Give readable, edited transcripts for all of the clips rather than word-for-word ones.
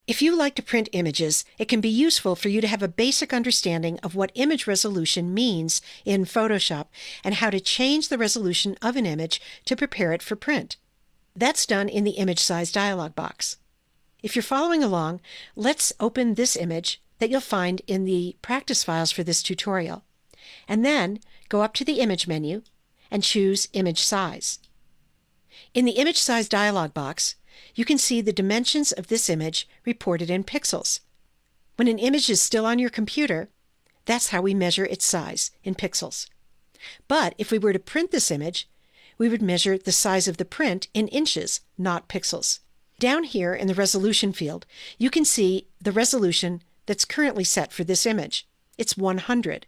If you like to print images, it can be useful for you to have a basic understanding of what image resolution means in Photoshop and how to change the resolution of an image to prepare it for print. That's done in the Image Size dialog box. If you're following along, let's open this image that you'll find in the practice files for this tutorial, and then go up to the Image menu and choose Image Size. In the Image Size dialog box, you can see the dimensions of this image reported in pixels. When an image is still on your computer, that's how we measure its size in pixels. But if we were to print this image, we would measure the size of the print in inches, not pixels. Down here in the resolution field, you can see the resolution that's currently set for this image. It's 100.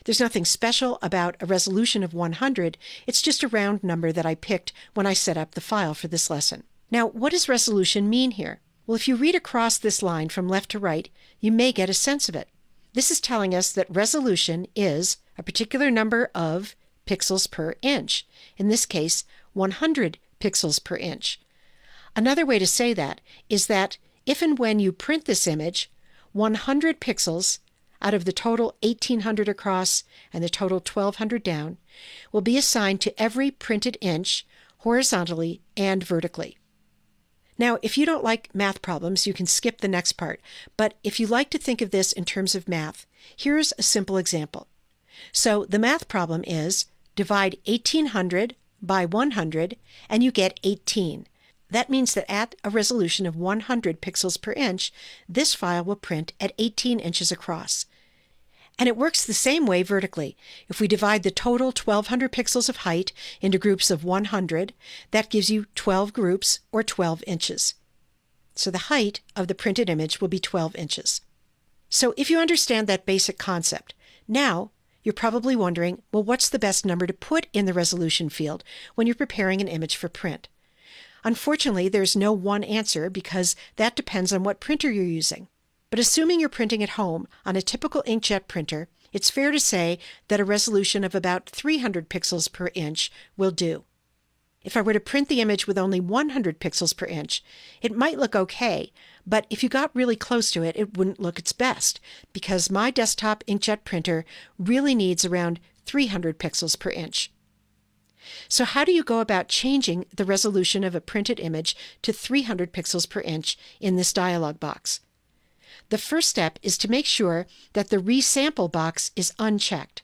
There's nothing special about a resolution of 100, it's just a round number that I picked when I set up the file for this lesson. Now, what does resolution mean here? Well, if you read across this line from left to right, you may get a sense of it. This is telling us that resolution is a particular number of pixels per inch. In this case, 100 pixels per inch. Another way to say that is that if and when you print this image, 100 pixels out of the total 1800 across and the total 1200 down will be assigned to every printed inch horizontally and vertically. Now, if you don't like math problems, you can skip the next part, but if you like to think of this in terms of math, here's a simple example. So the math problem is divide 1800 by 100 and you get 18. That means that at a resolution of 100 pixels per inch, this file will print at 18 inches across. And it works the same way vertically. If we divide the total 1200 pixels of height into groups of 100, that gives you 12 groups or 12 inches. So the height of the printed image will be 12 inches. So if you understand that basic concept, now you're probably wondering, well, what's the best number to put in the resolution field when you're preparing an image for print? Unfortunately, there's no one answer because that depends on what printer you're using. But assuming you're printing at home on a typical inkjet printer, it's fair to say that a resolution of about 300 pixels per inch will do. If I were to print the image with only 100 pixels per inch, it might look okay, but if you got really close to it, it wouldn't look its best, because my desktop inkjet printer really needs around 300 pixels per inch. So how do you go about changing the resolution of a printed image to 300 pixels per inch in this dialog box? The first step is to make sure that the resample box is unchecked.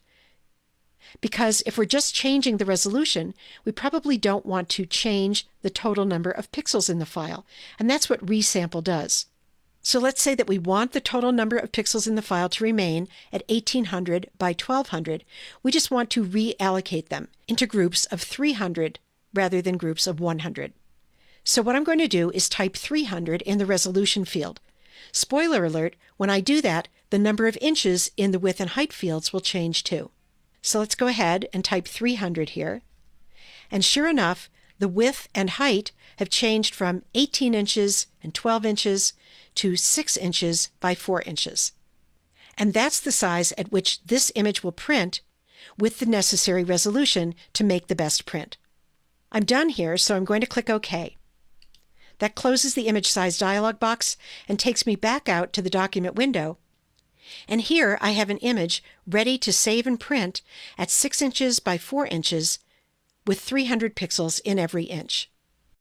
Because if we're just changing the resolution, we probably don't want to change the total number of pixels in the file, and that's what resample does. So let's say that we want the total number of pixels in the file to remain at 1800 by 1200. We just want to reallocate them into groups of 300 rather than groups of 100. So what I'm going to do is type 300 in the resolution field. Spoiler alert, when I do that, the number of inches in the width and height fields will change too. So let's go ahead and type 300 here. And sure enough, the width and height have changed from 18 inches and 12 inches to 6 inches by 4 inches. And that's the size at which this image will print with the necessary resolution to make the best print. I'm done here, so I'm going to click OK. That closes the image size dialog box and takes me back out to the document window. And here I have an image ready to save and print at 6 inches by 4 inches with 300 pixels in every inch.